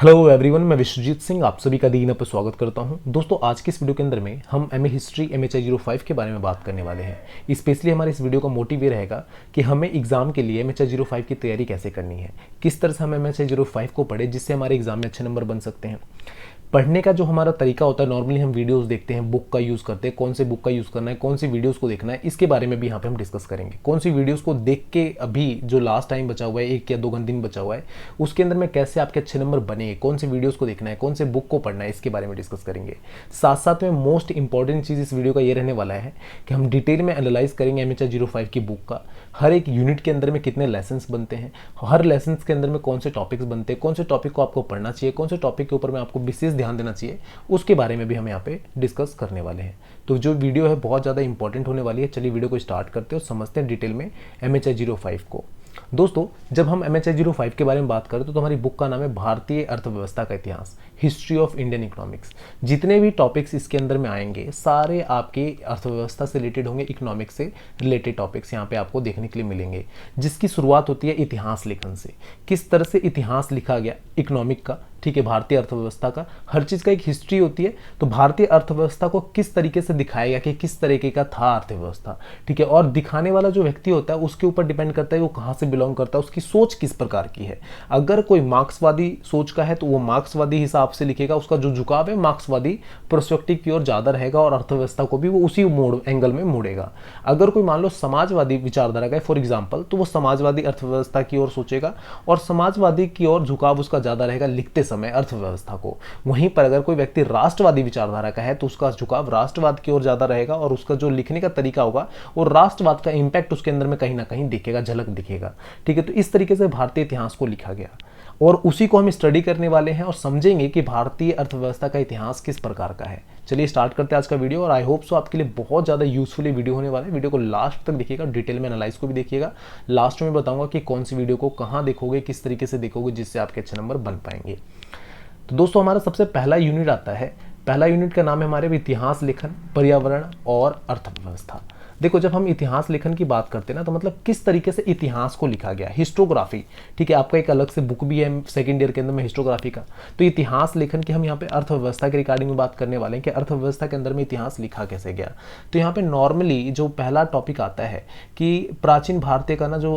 Hello everyone, मैं विश्वजीत सिंह आप सभी का दीन पर स्वागत करता हूं। दोस्तों, आज के इस वीडियो के अंदर में हम एमए हिस्ट्री MHI 05 के बारे में बात करने वाले हैं। स्पेशली हमारे इस वीडियो का मोटिव ये रहेगा कि हमें एग्जाम के लिए MHI 05 की तैयारी कैसे करनी है, किस तरह से हम MHI 05 को पढ़े जिससे हमारे एग्जाम में अच्छे नंबर बन सकते हैं। पढ़ने का जो हमारा तरीका होता है, नॉर्मली हम वीडियोस देखते हैं, बुक का यूज़ करते हैं, कौन से बुक का यूज़ करना है, कौन सी वीडियोस को देखना है, इसके बारे में भी यहाँ पे हम डिस्कस करेंगे। कौन सी वीडियोस को देख के अभी जो लास्ट टाइम बचा हुआ है, 1 या 2 दिन बचा हुआ है, उसके अंदर में कैसे आपके अच्छे नंबर बने, कौन सी वीडियोस को देखना है, कौन से बुक को पढ़ना है, इसके बारे में डिस्कस करेंगे। साथ साथ में मोस्ट इंपॉर्टेंट चीज़ इस वीडियो का ये रहने वाला है कि हम डिटेल में एनालाइज करेंगे MHI 05 की बुक का, हर एक यूनिट के अंदर में कितने लेसन्स बनते हैं, हर लेसन के अंदर में कौन से टॉपिक्स बनते हैं, कौन से टॉपिक को आपको पढ़ना चाहिए, कौन से टॉपिक के ऊपर में आपको विशेष ध्यान देना चाहिए, उसके बारे में भी हम यहाँ पे डिस्कस करने वाले हैं। तो जो वीडियो है बहुत ज़्यादा इंपॉर्टेंट होने वाली है। चलिए वीडियो को स्टार्ट करते हैं और समझते हैं डिटेल में MHI 05 को। दोस्तों, जब हम MHI 05 के बारे में बात करें तो हमारी बुक का नाम है भारतीय अर्थव्यवस्था का इतिहास, हिस्ट्री ऑफ इंडियन इकोनॉमिक्स। जितने भी टॉपिक्स इसके अंदर में आएंगे सारे आपके अर्थव्यवस्था से रिलेटेड होंगे, इकोनॉमिक्स से रिलेटेड टॉपिक्स यहाँ पे आपको देखने के लिए मिलेंगे, जिसकी शुरुआत होती है इतिहास लेखन से। किस तरह से इतिहास लिखा गया इकोनॉमिक का, ठीक है, भारतीय अर्थव्यवस्था का, हर चीज़ का एक हिस्ट्री होती है। तो भारतीय अर्थव्यवस्था को किस तरीके से दिखाया गया कि किस तरीके का था अर्थव्यवस्था, ठीक है, और दिखाने वाला जो व्यक्ति होता है उसके ऊपर डिपेंड करता है वो कहाँ से बिलोंग करता है, उसकी सोच किस प्रकार की है। अगर कोई मार्क्सवादी सोच का है तो वो मार्क्सवादी हिसाब से लिखेगा, उसका जो झुकाव है मार्क्सवादी पर्सपेक्टिव की ओर ज़्यादा रहेगा और अर्थव्यवस्था को भी वो उसी मोड़ एंगल में मोड़ेगा। अगर कोई मान लो समाजवादी विचारधारा का है फॉर एग्जाम्पल, तो वो समाजवादी अर्थव्यवस्था की ओर सोचेगा और समाजवादी की ओर झुकाव उसका ज़्यादा रहेगा लिखते समय अर्थव्यवस्था को। वहीं पर अगर कोई व्यक्ति राष्ट्रवादी विचारधारा का है तो उसका झुकाव राष्ट्रवाद की ओर ज्यादा रहेगा और उसका जो लिखने का तरीका होगा वो राष्ट्रवाद का इंपैक्ट उसके अंदर में कहीं ना कहीं दिखेगा, झलक दिखेगा। ठीक है, तो इस तरीके से भारतीय इतिहास को लिखा गया और उसी को हम स्टडी करने वाले हैं और समझेंगे कि भारतीय अर्थव्यवस्था का इतिहास किस प्रकार का है। चलिए स्टार्ट करते हैं आज का वीडियो और आई होप सो आपके लिए बहुत ज़्यादा यूजफुल वीडियो होने वाला है। वीडियो को लास्ट तक देखिएगा, डिटेल में एनालाइज को भी देखिएगा। लास्ट में बताऊंगा कि कौन सी वीडियो को कहाँ देखोगे, किस तरीके से देखोगे जिससे आपके अच्छे नंबर बन पाएंगे। तो दोस्तों, हमारा सबसे पहला यूनिट आता है, पहला यूनिट का नाम है हमारे इतिहास लेखन, पर्यावरण और अर्थव्यवस्था। देखो, जब हम इतिहास लेखन की बात करते हैं ना, तो मतलब किस तरीके से इतिहास को लिखा गया, हिस्टोग्राफी, ठीक है, आपका एक अलग से बुक भी है सेकंड ईयर के अंदर में हिस्टोग्राफी का। तो इतिहास लेखन की हम यहाँ पे अर्थव्यवस्था के रिगार्डिंग में बात करने वाले हैं कि अर्थव्यवस्था के अंदर में इतिहास लिखा कैसे गया। तो यहाँ पे नॉर्मली जो पहला टॉपिक आता है कि प्राचीन भारतीय का ना जो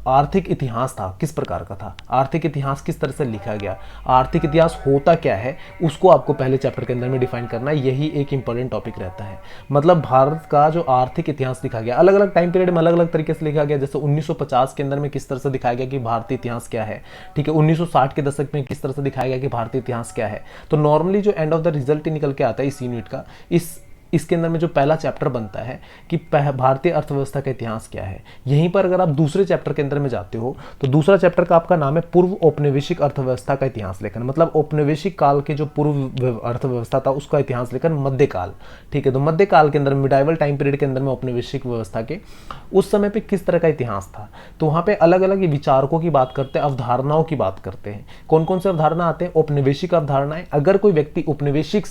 आर्थिक इतिहास था किस प्रकार का था, आर्थिक इतिहास किस तरह से लिखा गया, आर्थिक इतिहास होता क्या है, उसको आपको पहले चैप्टर के अंदर में डिफाइन करना है। यही एक इंपॉर्टेंट टॉपिक रहता है। मतलब भारत का जो आर्थिक इतिहास लिखा गया अलग अलग टाइम पीरियड में अलग अलग तरीके से लिखा गया। जैसे 1950 के अंदर में किस तरह से दिखाया गया कि भारतीय इतिहास क्या है, ठीक है, 1960 के दशक में किस तरह से दिखाया गया कि भारतीय इतिहास क्या है। तो नॉर्मली जो एंड ऑफ द रिजल्ट निकल के आता है इस यूनिट का, इसके अंदर में जो पहला चैप्टर बनता है कि भारतीय अर्थव्यवस्था का इतिहास क्या है। यहीं पर अगर आप दूसरे चैप्टर के अंदर में जाते हो तो दूसरा चैप्टर का आपका नाम है पूर्व औपनिवेशिक अर्थव्यवस्था का इतिहास लेखन। मतलब औपनिवेशिक काल के जो पूर्व अर्थव्यवस्था था उसका इतिहास लेखन, मध्यकाल, ठीक है। तो मध्यकाल के अंदर मिडाइवल टाइम पीरियड के अंदर में औपनिवेशिक व्यवस्था के उस समय पे किस तरह का इतिहास था। तो वहाँ पे अलग अलग विचारकों की बात करते हैं, अवधारणाओं की बात करते हैं। कौन कौन से अवधारणा आते हैं? औपनिवेशिक अवधारणाएं। अगर कोई व्यक्ति औपनिवेशिक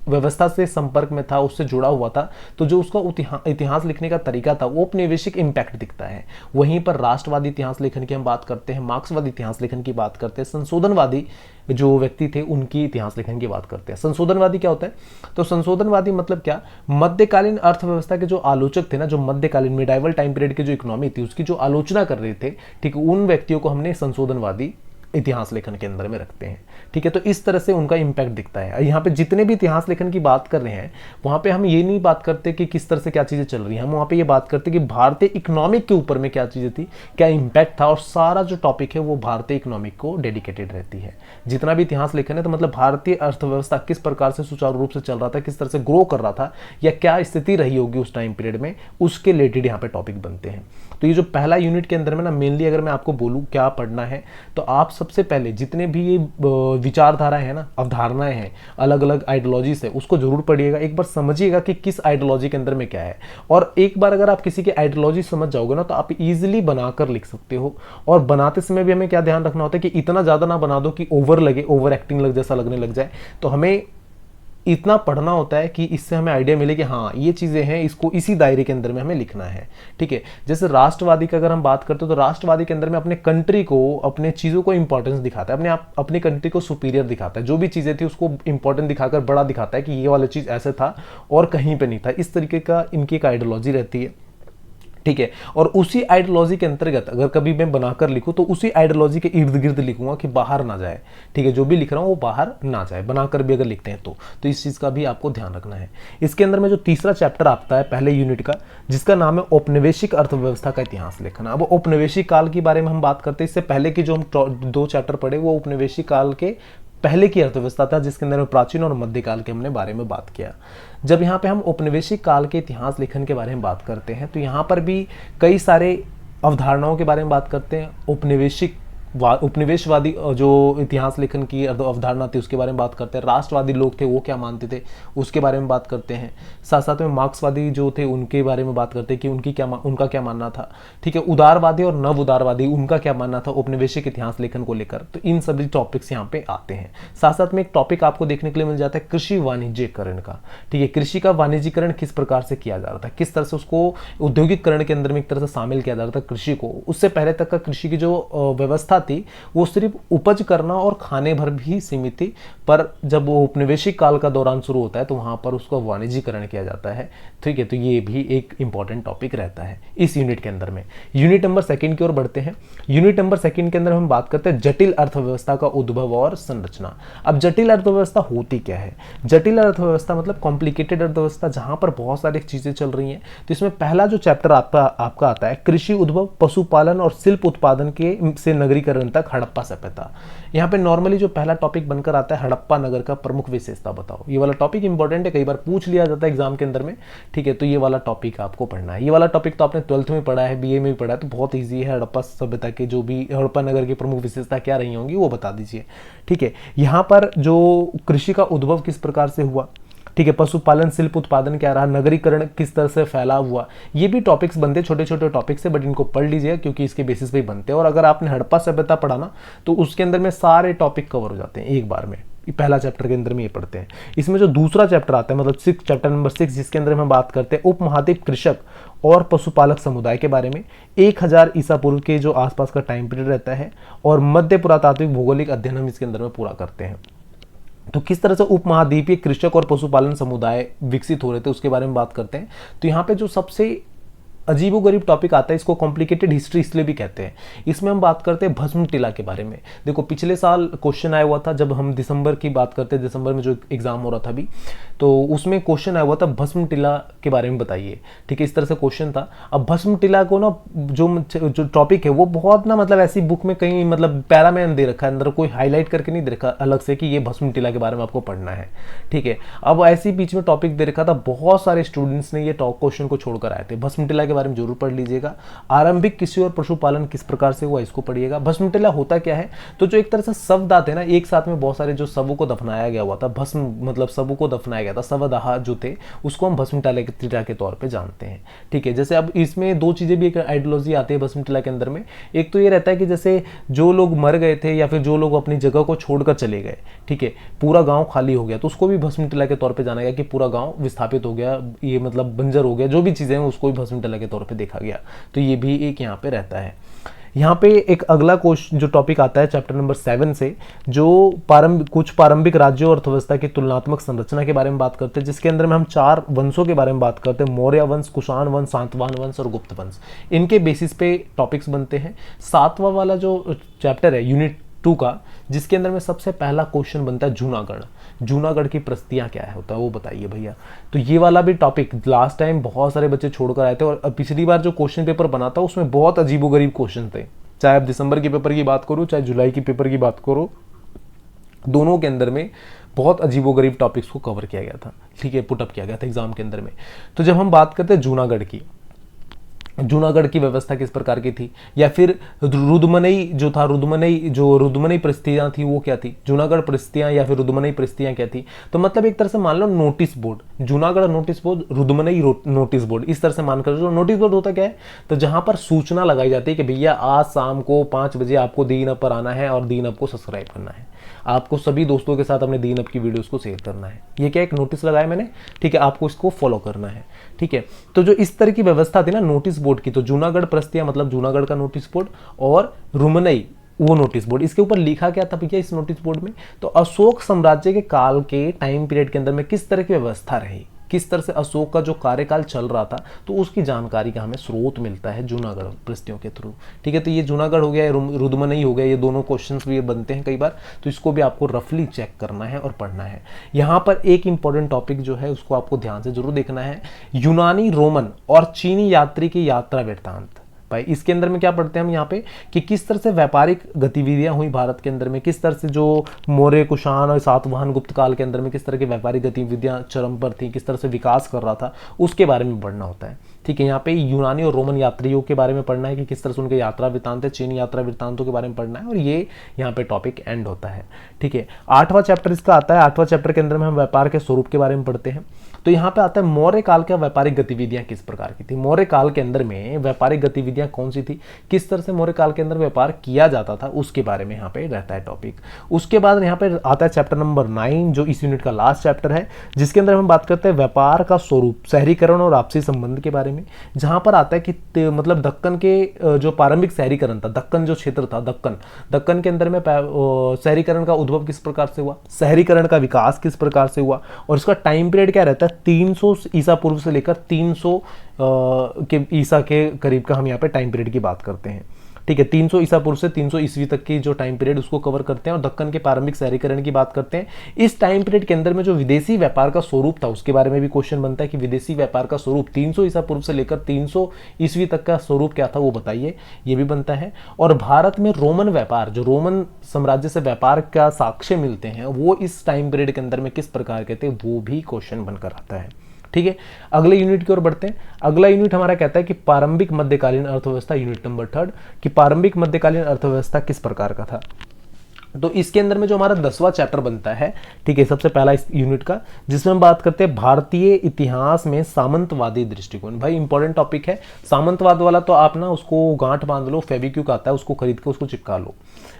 व्यवस्था से संपर्क में था, उससे जुड़ा हुआ था, तो जो उसका इतिहास लिखने का तरीका था वो औपनिवेशिक इंपैक्ट दिखता है। वहीं पर राष्ट्रवादी इतिहास लेखन की हम बात करते हैं, मार्क्सवादी इतिहास लेखन की बात करते हैं, संशोधनवादी जो व्यक्ति थे उनकी इतिहास लेखन की बात करते हैं। संशोधनवादी क्या होता है? तो संशोधनवादी मतलब क्या, मध्यकालीन अर्थव्यवस्था के जो आलोचक थे ना, जो मध्यकालीन मिडाइवल टाइम पीरियड की जो इकोनॉमी थी उसकी जो आलोचना कर रहे थे, ठीक है, उन व्यक्तियों को हमने संशोधनवादी इतिहास लेखन के अंदर में रखते हैं। ठीक है, तो इस तरह से उनका इंपैक्ट दिखता है। यहाँ पे जितने भी इतिहास लेखन की बात कर रहे हैं वहाँ पे हम ये नहीं बात करते कि किस तरह से क्या चीज़ें चल रही हैं, हम वहाँ पे ये बात करते हैं कि भारतीय इकोनॉमिक के ऊपर में क्या चीज़ें थी, क्या इंपैक्ट था, और सारा जो टॉपिक है वो भारतीय इकोनॉमिक को डेडिकेटेड रहती है। जितना भी इतिहास लेखन है तो मतलब भारतीय अर्थव्यवस्था किस प्रकार से सुचारू रूप से चल रहा था, किस तरह से ग्रो कर रहा था, या क्या स्थिति रही होगी उस टाइम पीरियड में, उसके रिलेटेड यहाँ पे टॉपिक बनते हैं। तो ये जो पहला यूनिट के अंदर में ना, मेनली अगर मैं आपको बोलूँ क्या पढ़ना है, तो आप सबसे पहले जितने भी ये विचारधारा है ना, अवधारणाएं हैं, अलग अलग आइडियोलॉजीज है, उसको जरूर पढ़िएगा। एक बार समझिएगा कि किस आइडियोलॉजी के अंदर में क्या है, और एक बार अगर आप किसी की आइडियोलॉजी समझ जाओगे ना तो आप इजीली बनाकर लिख सकते हो। और बनाते समय भी हमें क्या ध्यान रखना होता है कि इतना ज़्यादा ना बना दो कि ओवर लगे, ओवर एक्टिंग जैसा लगने लग जाए। तो हमें इतना पढ़ना होता है कि इससे हमें आइडिया मिले कि हाँ ये चीज़ें हैं, इसको इसी दायरे के अंदर में हमें लिखना है। ठीक है, जैसे राष्ट्रवादी का अगर हम बात करते हो तो राष्ट्रवादी के अंदर में अपने कंट्री को, अपने चीज़ों को इंपॉर्टेंस दिखाता है, अपनी कंट्री को सुपीरियर दिखाता है, जो भी चीज़ें थी उसको इंपॉर्टेंट दिखाकर बड़ा दिखाता है कि ये वाला चीज़ ऐसा था और कहीं पे नहीं था। इस तरीके का इनकी एक आइडियोलॉजी रहती है। ठीक है, और उसी आइडियोलॉजी के अंतर्गत अगर कभी मैं बनाकर लिखूं तो उसी आइडियोलॉजी के इर्द गिर्द लिखूंगा कि बाहर ना जाए। ठीक है, जो भी लिख रहा हूं वो बाहर ना जाए, बनाकर भी अगर लिखते हैं तो इस चीज़ का भी आपको ध्यान रखना है। इसके अंदर में जो तीसरा चैप्टर आता है पहले यूनिट का, जिसका नाम है औपनिवेशिक अर्थव्यवस्था का इतिहास लिखना। अब औपनिवेशिक काल के बारे में हम बात करते हैं। इससे पहले की जो हम 2 चैप्टर पढ़े वो औपनिवेशिक काल के पहले की अर्थव्यवस्था था, जिसके अंदर प्राचीन और मध्यकाल के हमने बारे में बात किया। जब यहाँ पे हम औपनिवेशिक काल के इतिहास लेखन के बारे में बात करते हैं तो यहाँ पर भी कई सारे अवधारणाओं के बारे में बात करते हैं। उपनिवेशवादी जो इतिहास लेखन की अवधारणा थी उसके बारे में बात करते हैं। राष्ट्रवादी लोग थे वो क्या मानते थे उसके बारे में बात करते हैं। साथ साथ में मार्क्सवादी जो थे उनके बारे में बात करते हैं कि उनका क्या मानना था। ठीक है, उदारवादी और नव उदारवादी उनका क्या मानना था औपनिवेशिक इतिहास लेखन को लेकर। तो इन सभी टॉपिक्स यहाँ पे आते हैं। साथ साथ में एक टॉपिक आपको देखने के लिए मिल जाता है कृषि वाणिज्यीकरण का। ठीक है, कृषि का वाणिज्यीकरण किस प्रकार से किया जा रहा था, किस तरह से उसको औद्योगिकरण के अंदर में एक तरह से शामिल किया जा रहा था कृषि को। उससे पहले तक का कृषि की जो व्यवस्था थी वो सिर्फ उपज करना और खाने भर भी सीमित थी, पर जब वो औपनिवेशिक काल का दौरान शुरू होता है तो वहां पर उसका वाणिज्यीकरण किया जाता है। ठीक है, तो ये भी एक इंपॉर्टेंट टॉपिक रहता है इस यूनिट के अंदर में। यूनिट नंबर 2 की ओर बढ़ते हैं। यूनिट नंबर 2 के अंदर हम बात करते हैं जटिल अर्थव्यवस्था का उद्भव और संरचना। अब जटिल अर्थव्यवस्था होती क्या है? जटिल अर्थव्यवस्था मतलब कॉम्प्लिकेटेड अर्थव्यवस्था, जहां पर बहुत सारी चीजें चल रही हैं। तो इसमें पहला जो चैप्टर आपका आता है कृषि उद्भव, पशुपालन और शिल्प उत्पादन के से नगरीकरण तक हड़प्पा सभ्यता। यहाँ पे नॉर्मली जो पहला टॉपिक बनकर आता है हड़प्पा नगर का प्रमुख विशेषता बताओ। ये वाला टॉपिक इंपॉर्टेंट है, कई बार पूछ लिया जाता है एग्जाम के अंदर में। ठीक है, तो ये वाला टॉपिक आपको पढ़ना है। ये वाला टॉपिक तो आपने 12th में पढ़ा है, बीए में भी पढ़ा है, तो बहुत ईजी है। हड़प्पा सभ्यता के जो भी हड़प्पा नगर की प्रमुख विशेषता क्या रही होंगी वो बता दीजिए। ठीक है, यहाँ पर जो कृषि का उद्भव किस प्रकार से हुआ, ठीक है, पशुपालन शिल्प उत्पादन क्या रहा, नगरीकरण किस तरह से फैला हुआ, ये भी टॉपिक्स बनते, छोटे छोटे टॉपिक्स है, बट इनको पढ़ लीजिए क्योंकि इसके बेसिस पे बनते हैं। और अगर आपने हड़प्पा सभ्यता पढ़ा ना तो उसके अंदर में सारे टॉपिक कवर हो जाते हैं एक बार में। पहला चैप्टर के अंदर में ये पढ़ते हैं। इसमें जो दूसरा चैप्टर आता है मतलब चैप्टर नंबर 6, जिसके अंदर हम बात करते हैं उपमहाद्वीप कृषक और पशुपालक समुदाय के बारे में। 1000 ईसा पूर्व के जो आसपास का टाइम पीरियड रहता है और मध्य पुरातात्विक भौगोलिक अध्ययन हम इसके अंदर में पूरा करते हैं। तो किस तरह से उपमहाद्वीपीय कृषक और पशुपालन समुदाय विकसित हो रहे थे उसके बारे में बात करते हैं। तो यहाँ पे जो सबसे अजीबोगरीब टॉपिक आता है, इसको कॉम्प्लिकेटेड हिस्ट्री इसलिए भी कहते हैं। इसमें हम बात करते हैं भस्म टीला के बारे में। देखो पिछले साल क्वेश्चन आया हुआ था, जब हम दिसंबर की बात करते हैं, दिसंबर में जो एग्जाम हो रहा था अभी, तो उसमें क्वेश्चन आया हुआ था भस्म टीला के बारे में बताइए। ठीक है, इस तरह से क्वेश्चन था। अब भस्म टीला को ना जो टॉपिक है वो बहुत ना मतलब ऐसी बुक में कहीं मतलब पैरा में दे रखा है, अंदर कोई हाईलाइट करके नहीं दे रखा अलग से कि ये भस्म टीला के बारे में आपको पढ़ना है। ठीक है, अब ऐसी बीच में टॉपिक दे रखा था, बहुत सारे स्टूडेंट्स ने ये क्वेश्चन को छोड़कर आए थे। भस्म टीला के बारे में जरूर पढ़ लीजिएगा। आरंभिक कृषि और पशुपालन किस प्रकार से हुआ इसको पढ़िएगा। भस्म टीला होता क्या है, तो जो एक तरह से शव आते हैं ना, एक साथ में बहुत सारे जो शवों को दफनाया गया हुआ था, भस्म मतलब शवों को दफनाया गया था, शवदाह जो थे उसको हम भस्म टीला के तौर पे जानते हैं। ठीक है, जैसे अब इसमें 2 चीजें भी एक आइडियोलॉजी आती है भस्म टीला के अंदर में। एक तो ये रहता है कि जैसे जो लोग मर गए थे या फिर जो लोग अपनी जगह को छोड़कर चले गए, ठीक है, पूरा गांव खाली हो गया, तो उसको भी भस्म टीला के तौर पे जाना गया कि पूरा गांव विस्थापित हो गया, ये मतलब बंजर हो गया, जो भी चीजें हैं उसको भी भस्म टीला के तौर पे देखा गया। तो ये भी एक यहाँ पे रहता है। यहाँ पे एक अगला क्वेश्चन जो टॉपिक आता है चैप्टर नंबर 7 से, जो कुछ प्रारंभिक राज्यों और अर्थव्यवस्था की तुलनात्मक संरचना के बारे में बात करते हैं, जिसके अंदर में हम 4 वंशों के बारे में बात करते हैं, मौर्य वंश, कुषाण वंश, सातवाहन वंश और गुप्त वंश। इनके बेसिस पे टॉपिक्स बनते हैं। 7वां वाला जो चैप्टर है यूनिट 2 का, जिसके अंदर में सबसे पहला क्वेश्चन बनता है जूनागढ़। जूनागढ़ की प्रस्तियां क्या होता है वो बताइए भैया। तो ये वाला भी टॉपिक लास्ट टाइम बहुत सारे बच्चे छोड़कर आए थे, और पिछली बार जो क्वेश्चन पेपर बना था उसमें बहुत अजीबोगरीब क्वेश्चन थे। चाहे आप दिसंबर के पेपर की बात करो चाहे जुलाई की पेपर की बात करो, दोनों के अंदर में बहुत अजीबोगरीब टॉपिक्स को कवर किया गया था। ठीक है, पुटअप किया गया था एग्जाम के अंदर में। तो जब हम बात करते हैं जूनागढ़ की, जूनागढ़ की व्यवस्था किस प्रकार की थी, या फिर रुदमनई जो था, रुदमनई परिस्थितियां थी वो क्या थी, जूनागढ़ परिस्थितियां या फिर रुदमनई परिस्थितियां क्या थी। तो मतलब एक तरह से मान लो notice board, Junagadh notice board, रुदमनई नोटिस बोर्ड, इस तरह से मानकर जो नोटिस बोर्ड होता क्या है, तो जहां पर सूचना लगाई जाती है कि भैया आज शाम को 5 बजे आपको दीन अप पर आना है और दीन अप को सब्सक्राइब करना है, आपको सभी दोस्तों के साथ अपने दीन अप की वीडियोस को शेयर करना है। ये क्या एक नोटिस लगाया मैंने, ठीक है, आपको इसको फॉलो करना है, ठीक है। तो जो इस तरह की व्यवस्था थी ना नोटिस बोर्ड की, तो जूनागढ़ परिस्थितियां मतलब जूनागढ़ का नोटिस बोर्ड, और रुमनई वो नोटिस बोर्ड। इसके ऊपर लिखा क्या था भैया इस नोटिस बोर्ड में, तो अशोक साम्राज्य के काल के टाइम पीरियड के अंदर में किस तरह की व्यवस्था रही, किस तरह से अशोक का जो कार्यकाल चल रहा था, तो उसकी जानकारी का हमें स्रोत मिलता है जूनागढ़ परिस्थितियों के थ्रू, ठीक है। तो ये जूनागढ़ हो गया, रुदमनई हो गया, ये दोनों क्वेश्चंस भी बनते हैं कई बार, तो इसको भी आपको रफली चेक करना है और पढ़ना है। यहाँ पर एक इंपॉर्टेंट टॉपिक जो है उसको आपको ध्यान से जरूर देखना है, यूनानी, रोमन और चीनी यात्री की यात्रा वृत्तांत। भाई इसके अंदर में क्या पढ़ते हैं हम यहाँ पे कि किस तरह से व्यापारिक गतिविधियां हुई भारत के अंदर में, किस तरह से जो मौर्य, कुषाण और सातवाहन गुप्त काल के अंदर में किस तरह की व्यापारिक गतिविधियां चरम पर थी, किस तरह से विकास कर रहा था, उसके बारे में पढ़ना होता है, ठीक है। यहाँ पे यूनानी और रोमन यात्रियों के बारे में पढ़ना है कि किस तरह से उनके यात्रा वृत्तांत है, चीनी यात्रा वृत्तांतों के बारे में पढ़ना है, और ये यहाँ पे टॉपिक एंड होता है, ठीक है। 8वां चैप्टर इसका आता है, 8वां चैप्टर के अंदर में हम व्यापार के स्वरूप के बारे में पढ़ते हैं। तो यहाँ पे आता है मौर्य काल के व्यापारिक गतिविधियां किस प्रकार की थी, मौर्य काल के अंदर में व्यापारिक गतिविधियां कौन सी थी, किस तरह से मौर्य काल के अंदर व्यापार किया जाता था, उसके बारे में यहाँ पे रहता है टॉपिक। उसके बाद यहाँ पे आता है चैप्टर नंबर 9 जो इस यूनिट का लास्ट चैप्टर है, जिसके अंदर हम बात करते हैं व्यापार का स्वरूप, शहरीकरण और आपसी संबंध के बारे में, जहां पर आता है कि मतलब दक्कन के जो प्रारंभिक शहरीकरण था, दक्कन जो क्षेत्र था, दक्कन के अंदर में शहरीकरण का उद्भव किस प्रकार से हुआ, शहरीकरण का विकास किस प्रकार से हुआ, और इसका टाइम पीरियड क्या रहता है, 300 ईसा पूर्व से लेकर 300 के ईसा के करीब का हम यहाँ पे टाइम पीरियड की बात करते हैं, ठीक है। 300 ईसा पूर्व से 300 ईस्वी तक की जो टाइम पीरियड उसको कवर करते हैं, और दक्कन के प्रारंभिक शहरीकरण की बात करते हैं। इस टाइम पीरियड के अंदर में जो विदेशी व्यापार का स्वरूप था उसके बारे में भी क्वेश्चन बनता है कि विदेशी व्यापार का स्वरूप 300 ईसा पूर्व से लेकर 300 ईस्वी तक का स्वरूप क्या था वो बताइए, ये भी बनता है। और भारत में रोमन व्यापार, जो रोमन साम्राज्य से व्यापार का साक्ष्य मिलते हैं, वो इस टाइम पीरियड के अंदर में किस प्रकार के थे, वो भी क्वेश्चन बनकर आता है, ठीक है। अगले यूनिट की ओर बढ़ते हैं। अगला यूनिट हमारा कहता है कि प्रारंभिक मध्यकालीन अर्थव्यवस्था, यूनिट नंबर 3 कि प्रारंभिक मध्यकालीन अर्थव्यवस्था किस प्रकार का था। तो इसके अंदर में जो हमारा 10वां चैप्टर बनता है, ठीक है, सबसे पहला इस यूनिट का, जिसमें हम बात करते हैं भारतीय इतिहास में सामंतवादी दृष्टिकोण। भाई इंपॉर्टेंट टॉपिक है सामंतवाद वाला, तो आप ना उसको गांठ बांध लो, फेविक्विक आता है उसको खरीद के उसको चिपका लो।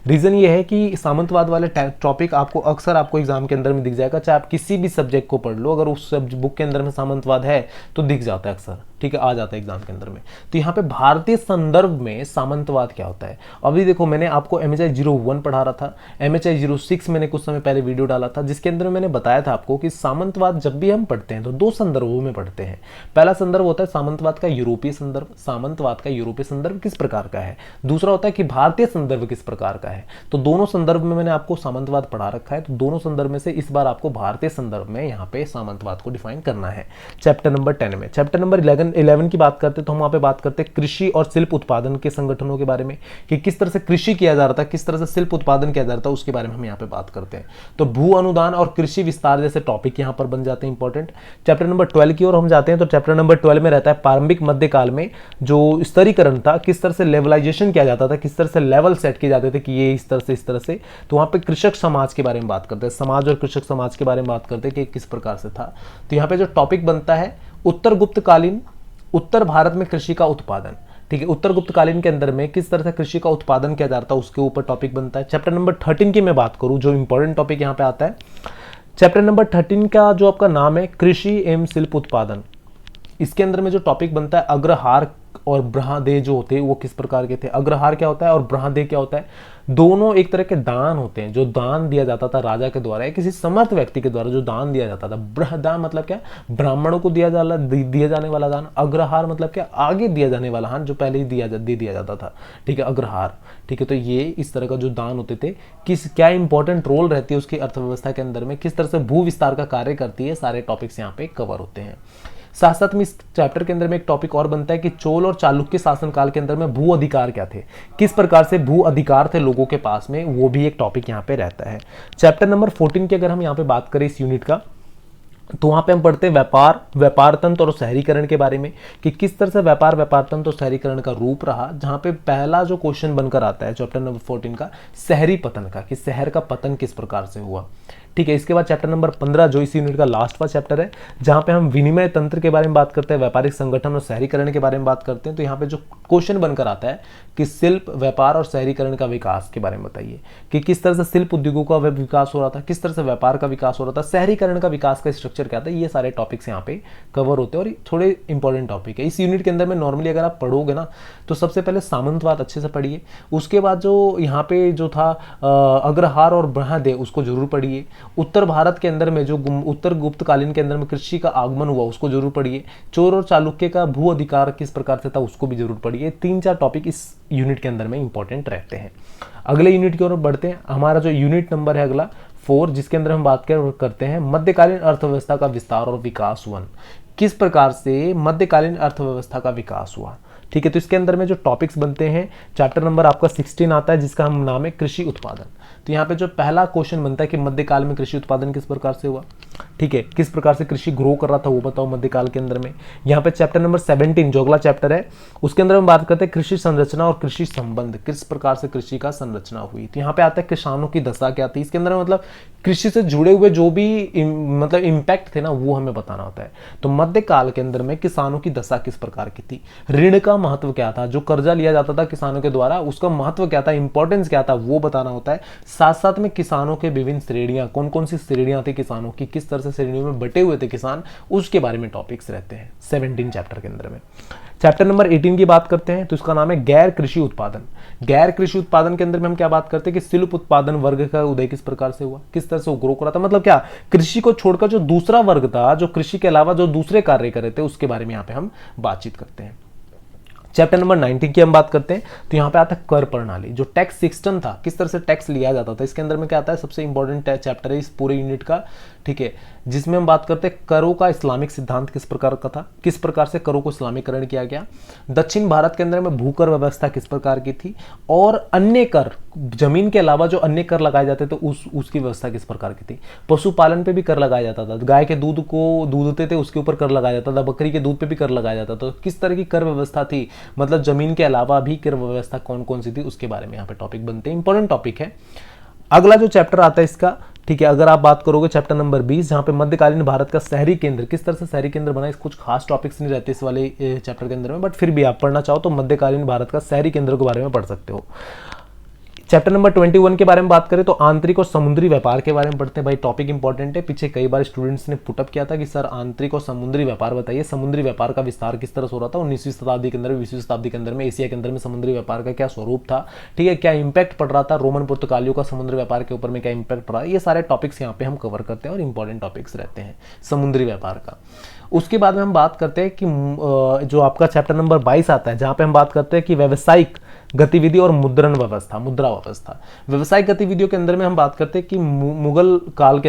रीजन ये है कि सामंतवाद वाले टॉपिक आपको अक्सर आपको एग्जाम के अंदर में दिख जाएगा, चाहे आप किसी भी सब्जेक्ट को पढ़ लो, अगर उस बुक के अंदर में सामंतवाद है तो दिख जाता है अक्सर, ठीक है, आ जाता है एग्जाम के अंदर में। तो यहाँ पे भारतीय संदर्भ में सामंतवाद क्या होता है। अभी देखो मैंने आपको MHI 01 पढ़ा रहा था, MHI 06 मैंने कुछ समय पहले वीडियो डाला था, जिसके अंदर मैंने बताया था आपको कि सामंतवाद जब भी हम पढ़ते हैं तो 2 संदर्भों में पढ़ते हैं। पहला संदर्भ होता है सामंतवाद का यूरोपीय संदर्भ, सामंतवाद का यूरोपीय संदर्भ किस प्रकार का है। दूसरा होता है कि भारतीय संदर्भ किस प्रकार का है। तो दोनों संदर्भ में मैंने आपको सामंतवाद पढ़ा रखा है, तो दोनों संदर्भ में से इस बार आपको भारतीय संदर्भ में यहाँ पे सामंतवाद को डिफाइन करना है चैप्टर नंबर 10 में। चैप्टर नंबर 11 की बात करते हैं तो हम वहां पे बात करते हैं कृषि और शिल्प उत्पादन के संगठनों के बारे में, कि किस तरह से कृषि किया जा रहा था, किस तरह से शिल्प उत्पादन किया जा रहा था, उसके बारे में हम यहाँ पे बात करते हैं। तो भू अनुदान और कृषि विस्तार जैसे टॉपिक यहाँ पर बन जाते हैं इंपॉर्टेंट। चैप्टर नंबर 12 की ओर हम जाते हैं, तो चैप्टर नंबर 12 में रहता है प्रारंभिक मध्यकाल में जो स्तरीकरण था, किस तरह से लेवलाइजेशन किया जाता था, किस तरह से लेवल सेट किए जाते थे कि ये इस तरह से। तो वहां पे कृषक समाज के बारे में बात करते हैं, समाज और कृषक समाज के बारे में बात करते हैं कि किस प्रकार से था। तो यहाँ पे जो टॉपिक बनता है उत्तर गुप्तकालीन उत्तर भारत में कृषि का उत्पादन, ठीक है, उत्तर गुप्तकालीन के अंदर में किस तरह से कृषि का उत्पादन किया जाता है उसके ऊपर टॉपिक बनता है। चैप्टर नंबर 13 की मैं बात करूं, जो इंपॉर्टेंट टॉपिक यहाँ पे आता है, चैप्टर नंबर 13 का जो आपका नाम है कृषि एवं शिल्प उत्पादन, इसके अंदर में जो टॉपिक बनता है अग्रहार और ब्रहादेह जो होते हैं वो किस प्रकार के थे। अग्रहार क्या होता है और ब्रहादेह क्या होता है, दोनों एक तरह के दान होते हैं, जो दान दिया जाता था राजा के द्वारा या किसी समर्थ व्यक्ति के द्वारा जो दान दिया जाता था। बृहदान मतलब क्या, ब्राह्मणों को दिया जाने वाला दान। अग्रहार मतलब क्या, आगे दिया जाने वाला दान जो पहले ही दे दिया जाता था, ठीक है, अग्रहार, ठीक है। तो ये इस तरह का जो दान होते थे, क्या इंपॉर्टेंट रोल रहती है उसकी अर्थव्यवस्था के अंदर में, किस तरह से भू विस्तार का कार्य करती है, सारे टॉपिक्स यहाँ पे कवर होते हैं। साथ साथ में इस चैप्टर के अंदर में एक टॉपिक और बनता है कि चोल और चालुक्य शासन काल के अंदर में भू अधिकार क्या थे, किस प्रकार से भू अधिकार थे लोगों के पास में, वो भी एक टॉपिक यहाँ पे रहता है। चैप्टर नंबर 14 की अगर हम यहाँ पे बात करें इस यूनिट का, तो वहाँ पे हम पढ़ते हैं व्यापार, व्यापार तंत्र और शहरीकरण के बारे में कि किस तरह से व्यापार, व्यापार तंत्र और शहरीकरण का रूप रहा। जहाँ पे पहला जो क्वेश्चन बनकर आता है चैप्टर नंबर 14 का, शहरी पतन का, कि शहर का पतन किस प्रकार से हुआ। ठीक है, इसके बाद चैप्टर नंबर 15 जो इस यूनिट का लास्ट वाला चैप्टर है, जहाँ पे हम विनिमय तंत्र के बारे में बात करते हैं, व्यापारिक संगठन और शहरीकरण के बारे में बात करते हैं। तो यहाँ पे जो क्वेश्चन बनकर आता है कि शिल्प, व्यापार और शहरीकरण का विकास के बारे में बताइए कि किस तरह से शिल्प उद्योगों का विकास हो रहा था, किस तरह से व्यापार का विकास हो रहा था, शहरीकरण का विकास का स्ट्रक्चर क्या था। ये सारे टॉपिक्स यहाँ पे कवर होते हैं और थोड़े इंपॉर्टेंट टॉपिक है इस यूनिट के अंदर में। नॉर्मली अगर आप पढ़ोगे ना तो सबसे पहले सामंतवाद अच्छे से पढ़िए, उसके बाद जो यहाँ पे जो था अग्रहार और बृहदेव उसको जरूर पढ़िए। उत्तर भारत के अंदर में जो उत्तर गुप्तकालीन के अंदर में कृषि का आगमन हुआ उसको जरूर पढ़िए। चोर और चालुक्य का भू अधिकार किस प्रकार से था उसको भी जरूर पढ़िए। 3-4 टॉपिक इस यूनिट के अंदर में इंपॉर्टेंट रहते हैं। अगले यूनिट की ओर बढ़ते हैं। हमारा जो यूनिट नंबर है अगला 4, जिसके अंदर हम बात करते हैं मध्यकालीन अर्थव्यवस्था का विस्तार और विकास 1। किस प्रकार से मध्यकालीन अर्थव्यवस्था का विकास हुआ। ठीक है, तो इसके अंदर में जो टॉपिक्स बनते हैं, चैप्टर नंबर आपका 16 आता है जिसका हम नाम है कृषि उत्पादन। तो यहाँ पे जो पहला क्वेश्चन बनता है कि मध्यकाल में कृषि उत्पादन किस प्रकार से हुआ। ठीक है, किस प्रकार से कृषि ग्रो कर रहा था वो बताओ मध्यकाल के अंदर में। यहाँ पे चैप्टर नंबर 17 जो अगला चैप्टर है उसके अंदर हम बात करते हैं कृषि संरचना और कृषि संबंध, किस प्रकार से कृषि का संरचना हुई। तो यहाँ पे आता है किसानों की दशा क्या थी। इसके अंदर मतलब कृषि से जुड़े हुए जो भी मतलब इम्पैक्ट थे ना वो हमें बताना होता है। तो मध्यकाल के अंदर में किसानों की दशा किस प्रकार की थी, ऋण का महत्व क्या था, जो कर्जा लिया जाता था किसानों के द्वारा उसका महत्व क्या था, इंपॉर्टेंस क्या था वो बताना होता है। साथ साथ में किसानों के विभिन्न श्रेणियां, कौन कौन सी श्रेणियां थी किसानों की, किस तरह से श्रेणियों में बटे हुए थे किसान, उसके बारे में टॉपिक्स रहते हैं 17 चैप्टर के अंदर में। चैप्टर नंबर 18 की बात करते हैं तो इसका नाम है गैर कृषि उत्पादन। गैर कृषि उत्पादन के अंदर में हम क्या बात करते हैं कि शिल्प उत्पादन वर्ग का उदय किस प्रकार से हुआ, किस तरह से वो ग्रो करा था। मतलब क्या, कृषि को छोड़कर जो दूसरा वर्ग था, जो कृषि के अलावा जो दूसरे कार्य कर रहे थे, उसके बारे में यहाँ पे हम बातचीत करते हैं। चैप्टर नंबर 19 की हम बात करते हैं तो यहाँ पे आता है कर प्रणाली, जो टैक्स सिस्टम था, किस तरह से टैक्स लिया जाता था। इसके अंदर में क्या आता है, सबसे इंपॉर्टेंट चैप्टर है इस पूरे यूनिट का। ठीक है, जिसमें हम बात करते हैं करों का इस्लामिक सिद्धांत किस प्रकार का था, किस प्रकार से करों को इस्लामीकरण किया गया। दक्षिण भारत के अंदर में भूकर व्यवस्था किस प्रकार की थी, और अन्य कर, जमीन के अलावा जो अन्य कर लगाए जाते थे उसकी व्यवस्था किस प्रकार की थी। पशुपालन पे भी कर लगाया जाता था, गाय के दूध को दूधते थे उसके ऊपर कर लगाया जाता था, बकरी के दूध पे भी कर लगाया जाता था। किस तरह की कर व्यवस्था थी, मतलब जमीन के अलावा भी कर व्यवस्था कौन कौन सी थी, उसके बारे में यहाँ पे टॉपिक बनते हैं, इंपॉर्टेंट टॉपिक है। अगला जो चैप्टर आता है इसका, ठीक है, अगर आप बात करोगे चैप्टर नंबर 20 जहां पे मध्यकालीन भारत का शहरी केंद्र, किस तरह से शहरी केंद्र बना। इस कुछ खास टॉपिक्स नहीं रहते इस वाले चैप्टर के अंदर में, बट फिर भी आप पढ़ना चाहो तो मध्यकालीन भारत का शहरी केंद्र के बारे में पढ़ सकते हो। चैप्टर नंबर 21 के बारे में बात करें तो आंतरिक और समुद्री व्यापार के बारे में पढ़ते हैं। भाई टॉपिक इंपॉर्टेंट है, पीछे कई बार स्टूडेंट्स ने पुटअप किया था कि सर आंतरिक और समुद्री व्यापार बताइए, समुद्री व्यापार का विस्तार किस तरह से हो रहा था 19वीं शताब्दी के अंदर, 20वीं शताब्दी के अंदर में एशिया के अंदर में समुद्री व्यापार का क्या स्वरूप था। ठीक है, क्या इंपैक्ट पड़ रहा था रोमन पुर्तगालियों का समुद्री व्यापार के ऊपर में, क्या इंपैक्ट पड़ रहा है। ये सारे टॉपिक्स यहाँ पे हम कवर करते हैं और इंपॉर्टेंट टॉपिक्स रहते हैं समुद्री व्यापार का। उसके बाद में हम बात करते हैं कि जो आपका चैप्टर नंबर 22 आता है जहां पे हम बात करते हैं कि व्यावसायिक गतिविधि और मुद्रा व्यवस्था। व्यवसायिक गतिविधियों के अंदर में हम बात करते हैं कि मुगल काल के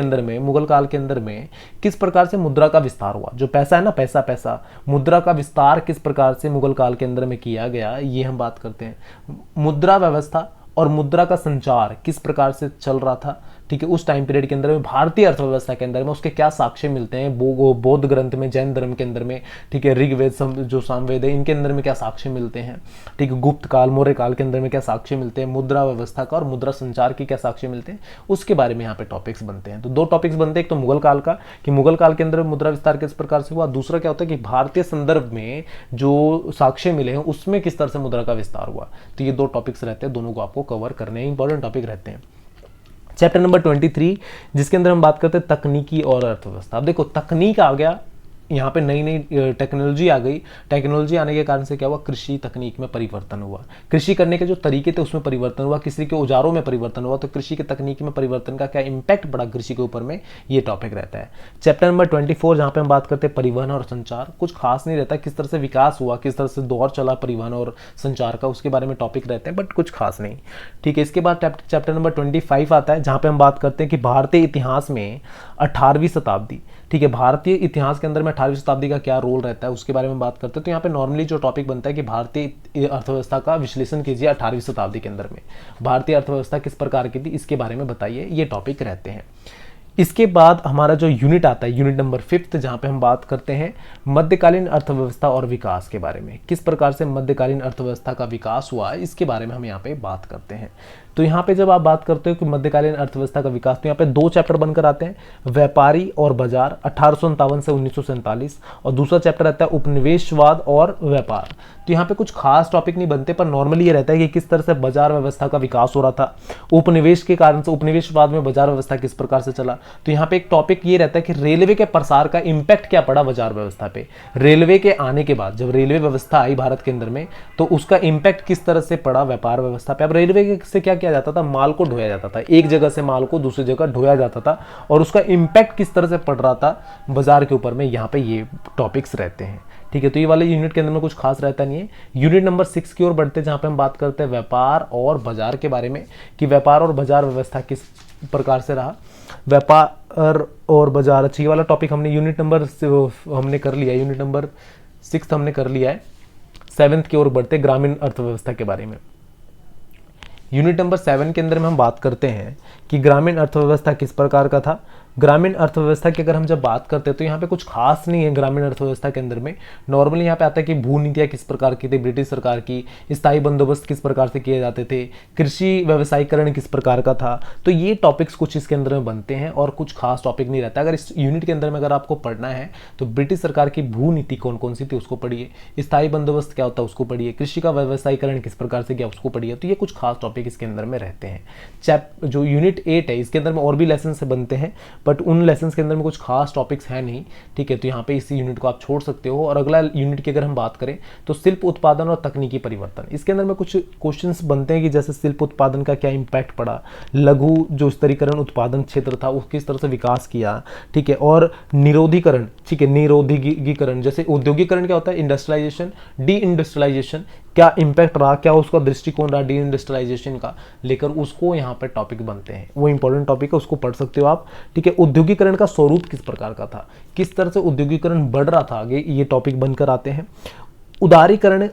अंदर में किस प्रकार से मुद्रा का विस्तार हुआ। जो पैसा है ना, पैसा मुद्रा का विस्तार किस प्रकार से मुगल काल के अंदर में किया गया, ये हम बात करते हैं। मुद्रा व्यवस्था और मुद्रा का संचार किस प्रकार से चल रहा था। ठीक है, उस टाइम पीरियड के अंदर में भारतीय अर्थव्यवस्था के अंदर में उसके क्या साक्ष्य मिलते हैं बौद्ध ग्रंथ में, जैन धर्म के अंदर में। ठीक है, ऋग्वेद जो सामवेद है इनके अंदर में क्या साक्ष्य मिलते हैं। ठीक है, गुप्त काल मौर्य काल के अंदर में क्या साक्ष्य मिलते हैं, मुद्रा व्यवस्था का और मुद्रा संचार की क्या साक्ष्य मिलते हैं, उसके बारे में यहाँ पे टॉपिक्स बनते हैं। तो 2 टॉपिक्स बनते हैं, एक तो मुगल काल का कि मुगल काल के अंदर मुद्रा विस्तार किस प्रकार से हुआ, दूसरा क्या होता है कि भारतीय संदर्भ में जो साक्ष्य मिले हैं उसमें किस तरह से मुद्रा का विस्तार हुआ। तो ये 2 टॉपिक्स रहते हैं, दोनों को आपको कवर करने इंपॉर्टेंट टॉपिक रहते हैं। चैप्टर नंबर 23 जिसके अंदर हम बात करते हैं तकनीकी और अर्थव्यवस्था। अब देखो तकनीक आ गया, यहाँ पे नई नई टेक्नोलॉजी आ गई। टेक्नोलॉजी आने के कारण से क्या हुआ, कृषि तकनीक में परिवर्तन हुआ, कृषि करने के जो तरीके थे उसमें परिवर्तन हुआ, कृषि के औजारों में परिवर्तन हुआ। तो कृषि के तकनीक में परिवर्तन का क्या इंपैक्ट पड़ा कृषि के ऊपर में, ये टॉपिक रहता है। चैप्टर नंबर 24 जहाँ पे हम बात करते हैं परिवहन और संचार, कुछ खास नहीं रहता, किस तरह से विकास हुआ, किस तरह से दौर चला परिवहन और संचार का, उसके बारे में टॉपिक रहते हैं, बट कुछ खास नहीं। ठीक है, इसके बाद चैप्टर नंबर 25 आता है जहाँ पे हम बात करते हैं कि भारतीय इतिहास में 18वीं शताब्दी। ठीक है, भारतीय इतिहास के अंदर में 18वीं शताब्दी का क्या रोल रहता है उसके बारे में बात करते हैं। तो यहाँ पे नॉर्मली जो टॉपिक बनता है कि भारतीय अर्थव्यवस्था का विश्लेषण कीजिए 18वीं शताब्दी के अंदर में, भारतीय अर्थव्यवस्था किस प्रकार की थी इसके बारे में बताइए, ये टॉपिक रहते हैं। इसके बाद हमारा जो यूनिट आता है, यूनिट नंबर 5, जहाँ पे हम बात करते हैं मध्यकालीन अर्थव्यवस्था और विकास के बारे में। किस प्रकार से मध्यकालीन अर्थव्यवस्था का विकास हुआ है, इसके बारे में हम यहाँ पे बात करते हैं। तो यहाँ पे जब आप बात करते हो कि मध्यकालीन अर्थव्यवस्था का विकास, तो यहाँ पे 2 चैप्टर बनकर आते हैं, व्यापारी और बाजार 1857 से 1947, और दूसरा चैप्टर आता है उपनिवेशवाद और व्यापार। तो यहाँ पे कुछ खास टॉपिक नहीं बनते, पर नॉर्मली ये रहता है कि किस तरह से बाजार व्यवस्था का विकास हो रहा था, उपनिवेश के कारण से, उपनिवेशवाद में बाजार व्यवस्था किस प्रकार से चला। तो यहाँ पे एक टॉपिक ये रहता है कि रेलवे के प्रसार का इंपैक्ट क्या पड़ा बाजार व्यवस्था पे। रेलवे के आने के बाद जब रेलवे व्यवस्था आई भारत के अंदर में, तो उसका इंपैक्ट किस तरह से पड़ा व्यापार व्यवस्था पे। अब रेलवे से क्या किया जाता था, माल को ढोया जाता था, एक जगह से माल को दूसरी जगह ढोया जाता था, और उसका इंपैक्ट किस तरह से पड़ रहा था बाजार के ऊपर में, यहाँ पे ये टॉपिक्स रहते हैं। ठीक है, तो ये वाले यूनिट के अंदर में कुछ खास रहता नहीं है। यूनिट नंबर 6 की ओर बढ़ते हैं, जहाँ पे हम बात करते हैं व्यापार और बाजार के बारे में, कि व्यापार और बाजार व्यवस्था किस प्रकार से रहा। व्यापार और बाजार, अच्छा ये वाला टॉपिक हमने यूनिट नंबर हमने कर लिया, यूनिट नंबर 6 हमने कर लिया है। 7th की ओर बढ़ते ग्रामीण अर्थव्यवस्था के बारे में। यूनिट नंबर 7 के अंदर में हम बात करते हैं कि ग्रामीण अर्थव्यवस्था किस प्रकार का था। ग्रामीण अर्थव्यवस्था की अगर हम जब बात करते हैं तो यहाँ पे कुछ खास नहीं है ग्रामीण अर्थव्यवस्था के अंदर में। नॉर्मली यहाँ पे आता है कि भू नीतियाँ किस प्रकार की थी ब्रिटिश सरकार की, स्थायी बंदोबस्त किस प्रकार से किए जाते थे, कृषि व्यवसायीकरण किस प्रकार का था। तो ये टॉपिक्स कुछ इसके अंदर में बनते हैं और कुछ खास टॉपिक नहीं रहता। अगर इस यूनिट के अंदर में अगर आपको पढ़ना है तो ब्रिटिश सरकार की भू नीति कौन कौन सी थी उसको पढ़िए, स्थायी बंदोबस्त क्या होता है उसको पढ़िए, कृषि का व्यवसायीकरण किस प्रकार से किया उसको पढ़िए। तो ये कुछ खास टॉपिक इसके अंदर में रहते हैं। जो यूनिट 8 है इसके अंदर में और भी लेसन से बनते हैं, बट उन लेसन के अंदर में कुछ खास टॉपिक्स है नहीं। ठीक है, तो यहाँ पे इस यूनिट को आप छोड़ सकते हो। और अगला यूनिट की अगर हम बात करें तो शिल्प उत्पादन और तकनीकी परिवर्तन, इसके अंदर में कुछ क्वेश्चंस बनते हैं कि जैसे शिल्प उत्पादन का क्या इंपैक्ट पड़ा, लघु जो स्तरीकरण उत्पादन क्षेत्र था वो किस तरह से विकास किया। ठीक है, और निरोधीकरण, ठीक है, निरोधीकरण जैसे औद्योगिकरण क्या होता है, इंडस्ट्रियलाइजेशन, डी इंडस्ट्रियलाइजेशन, क्या इंपैक्ट रहा, क्या उसका दृष्टिकोण रहा डी इंडस्ट्रियलाइजेशन का, लेकर उसको यहाँ पर टॉपिक बनते हैं। वो इंपॉर्टेंट टॉपिक है, उसको पढ़ सकते हो आप। ठीक है, औद्योगिकरण का स्वरूप किस प्रकार का था, किस तरह से औद्योगिकरण बढ़ रहा था, आगे ये टॉपिक बनकर आते हैं। उदारीकरण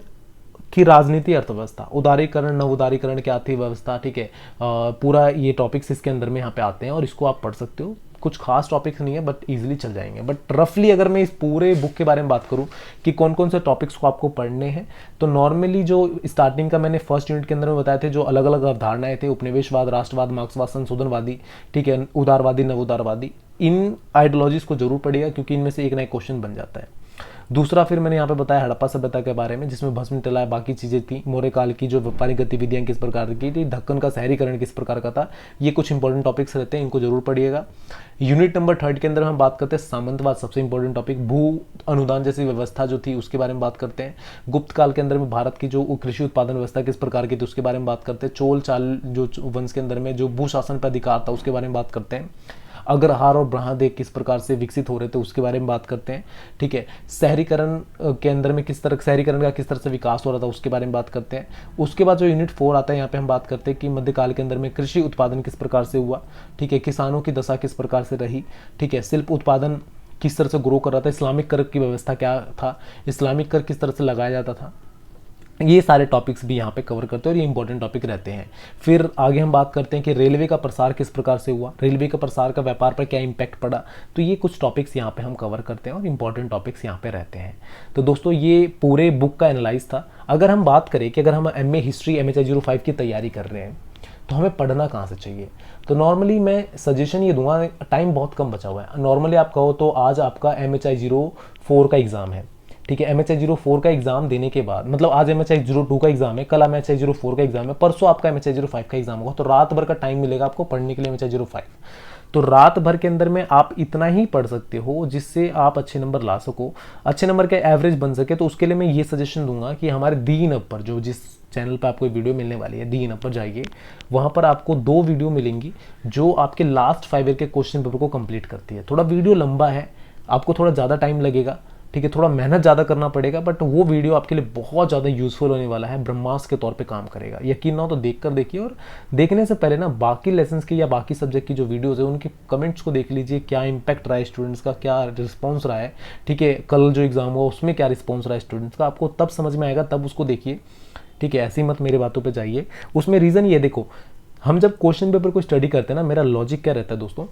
की राजनीति अर्थव्यवस्था, उदारीकरण नव उदारीकरण क्या थी व्यवस्था। ठीक है, पूरा ये टॉपिक्स इसके अंदर में यहाँ पे आते हैं और इसको आप पढ़ सकते हो। कुछ खास टॉपिक्स नहीं है बट इजीली चल जाएंगे। बट रफली अगर मैं इस पूरे बुक के बारे में बात करूं कि कौन कौन से टॉपिक्स को आपको पढ़ने हैं, तो नॉर्मली जो स्टार्टिंग का मैंने फर्स्ट यूनिट के अंदर में बताए थे, जो अलग अलग अवधारणाएं थे, उपनिवेशवाद, राष्ट्रवाद, मार्क्सवाद, संशोधनवादी, ठीक है, उदारवादी, नव उदारवादी, इन आइडियोलॉजीज को जरूर पढ़िएगा क्योंकि इनमें से एक ना एक क्वेश्चन बन जाता है। दूसरा फिर मैंने यहाँ पे बताया हड़प्पा सभ्यता के बारे में, जिसमें भस्म टलाया, बाकी चीज़ें थी। मौर्य काल की जो व्यापारिक गतिविधियाँ किस प्रकार की थी, दक्कन का शहरीकरण किस प्रकार का था। ये कुछ इंपॉर्टेंट टॉपिक्स रहते हैं, इनको जरूर पढ़िएगा। यूनिट नंबर 3 के अंदर हम बात करते हैं सामंतवाद, सबसे इंपॉर्टेंट टॉपिक। भू अनुदान जैसी व्यवस्था जो थी उसके बारे में बात करते हैं। गुप्त काल के अंदर में भारत की जो कृषि उत्पादन व्यवस्था किस प्रकार की थी उसके बारे में बात करते हैं। चोल चाल जो वंश के अंदर में जो भू शासन पर अधिकार था उसके बारे में बात करते हैं। अग्रहार और ब्रह्मदेव किस प्रकार से विकसित हो रहे थे उसके बारे में बात करते हैं। ठीक है, शहरीकरण के अंदर में किस तरह शहरीकरण का किस तरह से विकास हो रहा था उसके बारे में बात करते हैं। उसके बाद जो यूनिट 4 आता है यहाँ पे हम बात करते हैं कि मध्यकाल के अंदर में कृषि उत्पादन किस प्रकार से हुआ। ठीक है, किसानों की दशा किस प्रकार से रही। ठीक है, शिल्प उत्पादन किस तरह से ग्रो कर रहा था, इस्लामिक कर की व्यवस्था क्या था, इस्लामिक कर किस तरह से लगाया जाता था। ये सारे टॉपिक्स भी यहाँ पे कवर करते हैं और ये इंपॉर्टेंट टॉपिक रहते हैं। फिर आगे हम बात करते हैं कि रेलवे का प्रसार किस प्रकार से हुआ, रेलवे का प्रसार का व्यापार पर क्या इंपैक्ट पड़ा। तो ये कुछ टॉपिक्स यहाँ पे हम कवर करते हैं और इंपॉर्टेंट टॉपिक्स यहाँ पे रहते हैं। तो दोस्तों ये पूरे बुक का एनालाइज था। अगर हम बात करें कि अगर हम MA हिस्ट्री MHI 05 की तैयारी कर रहे हैं तो हमें पढ़ना कहाँ से चाहिए, तो नॉर्मली मैं सजेशन ये दूंगा, टाइम बहुत कम बचा हुआ है। नॉर्मली आप कहो तो आज आपका MHI 04 का एग्ज़ाम है। ठीक है, MHI 04 का एग्जाम देने के बाद, मतलब आज MHI 02 का एग्जाम है, कल MHI 04 का एग्जाम है, परसों आपका MHI 05 का एग्जाम होगा। तो रात भर का टाइम मिलेगा आपको पढ़ने के लिए MHI 05। तो रात भर के अंदर में आप इतना ही पढ़ सकते हो जिससे आप अच्छे नंबर ला सको, अच्छे नंबर के एवरेज बन सके। तो उसके लिए मैं ये सजेशन दूंगा कि हमारे दी इन अप पर, जो जिस चैनल पर आपको वीडियो मिलने वाली है, दी इन अप पर जाइए, वहाँ पर आपको 2 वीडियो मिलेंगी जो आपके लास्ट 5 ईयर के क्वेश्चन पेपर को कंप्लीट करती है। थोड़ा वीडियो लंबा है, आपको थोड़ा ज़्यादा टाइम लगेगा, ठीक है, थोड़ा मेहनत ज़्यादा करना पड़ेगा, बट वो वीडियो आपके लिए बहुत ज़्यादा यूजफुल होने वाला है, ब्रह्मास्त्र के तौर पे काम करेगा। यकीन ना हो तो देख कर देखिए, और देखने से पहले ना बाकी लेसन्स की या बाकी सब्जेक्ट की जो वीडियोज़ है उनके कमेंट्स को देख लीजिए, क्या इंपैक्ट रहा है स्टूडेंट्स का, क्या रिस्पॉन्स रहा है। ठीक है, कल जो एग्जाम हुआ उसमें क्या रिस्पॉन्स रहा है स्टूडेंट्स का, आपको तब समझ में आएगा, तब उसको देखिए। ठीक है, ऐसी मत मेरे बातों पर जाइए। उसमें रीज़न ये देखो, हम जब क्वेश्चन पेपर को स्टडी करते हैं ना, मेरा लॉजिक क्या रहता है दोस्तों,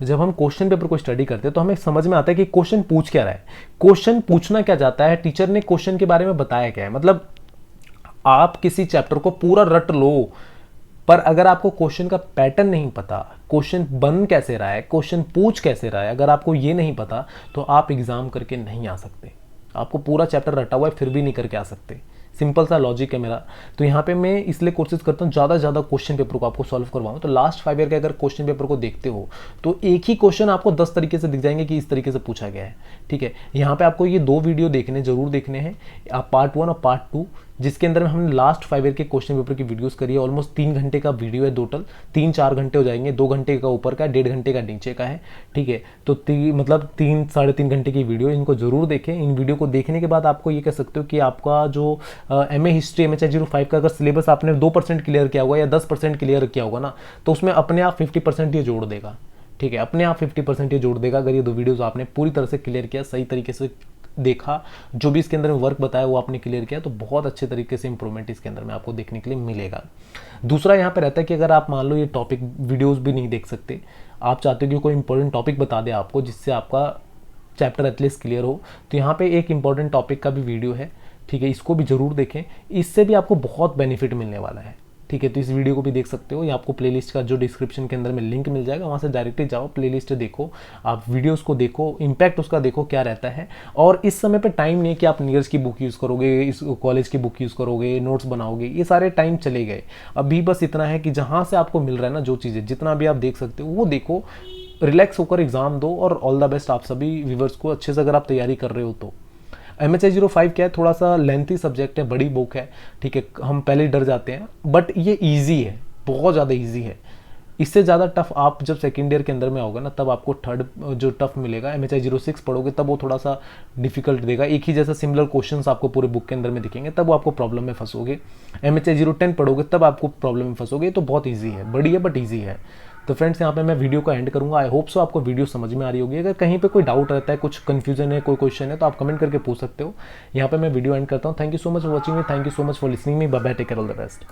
जब हम क्वेश्चन पेपर को स्टडी करते हैं तो हमें समझ में आता है कि क्वेश्चन पूछ क्या रहा है, क्वेश्चन पूछना क्या चाहता है, टीचर ने क्वेश्चन के बारे में बताया क्या है। मतलब आप किसी चैप्टर को पूरा रट लो, पर अगर आपको क्वेश्चन का पैटर्न नहीं पता, क्वेश्चन बन कैसे रहा है, क्वेश्चन पूछ कैसे रहा है, अगर आपको ये नहीं पता तो आप एग्जाम करके नहीं आ सकते। आपको पूरा चैप्टर रटा हुआ है फिर भी नहीं करके आ सकते। सिंपल सा लॉजिक है मेरा। तो यहाँ पे मैं इसलिए कोशिश करता हूँ ज़्यादा से ज़्यादा क्वेश्चन पेपर को आपको सॉल्व करवाऊँ। तो लास्ट 5 ईयर के अगर क्वेश्चन पेपर को देखते हो तो एक ही क्वेश्चन आपको 10 तरीके से दिख जाएंगे कि इस तरीके से पूछा गया है। ठीक है, यहाँ पे आपको ये 2 वीडियो जरूर देखने हैं, आप पार्ट 1 और पार्ट 2, जिसके अंदर हमने लास्ट 5 ईयर के क्वेश्चन पेपर की वीडियोस करी है। ऑलमोस्ट 3 घंटे का वीडियो है, टोटल 3-4 घंटे हो जाएंगे, 2 घंटे का ऊपर का, 1.5 घंटे का नीचे का है। ठीक है, तो मतलब 3-3.5 घंटे की वीडियो, इनको जरूर देखें। इन वीडियो को देखने के बाद आपको ये कह सकते हो कि आपका जो MA हिस्ट्री MHI 05 का अगर सिलेबस आपने 2% क्लियर किया होगा या 10% क्लियर किया होगा ना, तो उसमें अपने आप 50% ये जोड़ देगा। ठीक है, अपने आप 50% ये जोड़ देगा अगर ये 2 वीडियोस आपने पूरी तरह से क्लियर किया, सही तरीके से देखा, जो भी इसके अंदर में वर्क बताया वो आपने क्लियर किया, तो बहुत अच्छे तरीके से इंप्रूवमेंट इसके अंदर में आपको देखने के लिए मिलेगा। दूसरा यहाँ पे रहता है कि अगर आप मान लो ये टॉपिक वीडियोस भी नहीं देख सकते, आप चाहते हो कि कोई इंपॉर्टेंट टॉपिक बता दे आपको जिससे आपका चैप्टर एटलीस्ट क्लियर हो, तो यहाँ पे एक इंपॉर्टेंट टॉपिक का भी वीडियो है। ठीक है, इसको भी जरूर देखें, इससे भी आपको बहुत बेनिफिट मिलने वाला है। ठीक है, तो इस वीडियो को भी देख सकते हो, या आपको प्लेलिस्ट का जो डिस्क्रिप्शन के अंदर में लिंक मिल जाएगा, वहाँ से डायरेक्टली जाओ, प्लेलिस्ट देखो, आप वीडियोस को देखो, इम्पैक्ट उसका देखो क्या रहता है। और इस समय पे टाइम नहीं है कि आप नियर्स की बुक यूज़ करोगे, इस कॉलेज की बुक यूज़ करोगे, नोट्स बनाओगे, ये सारे टाइम चले गए। अभी बस इतना है कि जहाँ से आपको मिल रहा है ना जो चीज़ें, जितना भी आप देख सकते हो वो देखो, रिलैक्स होकर एग्जाम दो, और ऑल द बेस्ट आप सभी व्यूवर्स को। अच्छे से अगर आप तैयारी कर रहे हो तो MHI 05 क्या है, थोड़ा सा लेंथी सब्जेक्ट है, बड़ी बुक है। ठीक है, हम पहले ही डर जाते हैं, बट ये ईजी है, बहुत ज़्यादा ईजी है। इससे ज़्यादा टफ आप जब सेकेंड ईयर के अंदर में आओगे ना, तब आपको थर्ड जो टफ मिलेगा, MHI 06 पढ़ोगे तब वो थोड़ा सा डिफिकल्ट देगा। एक ही जैसा सिमिलर क्वेश्चंस आपको पूरे बुक के अंदर में दिखेंगे, तब वो आपको प्रॉब्लम में फंसोगे। MHI 010 पढ़ोगे तब आपको प्रॉब्लम में फंसोगे। तो बहुत ईजी है, बड़ी है बट ईजी है। तो फ्रेंड्स, यहाँ पे मैं वीडियो को एंड करूंगा। आई होप सो आपको वीडियो समझ में आ रही होगी। अगर कहीं पे कोई डाउट रहता है, कुछ कंफ्यूजन है, कोई क्वेश्चन है, तो आप कमेंट करके पूछ सकते हो। यहाँ पे मैं वीडियो एंड करता हूँ। Thank you so much for watching me, thank you so much for listening me, bye bye, take care, all the best.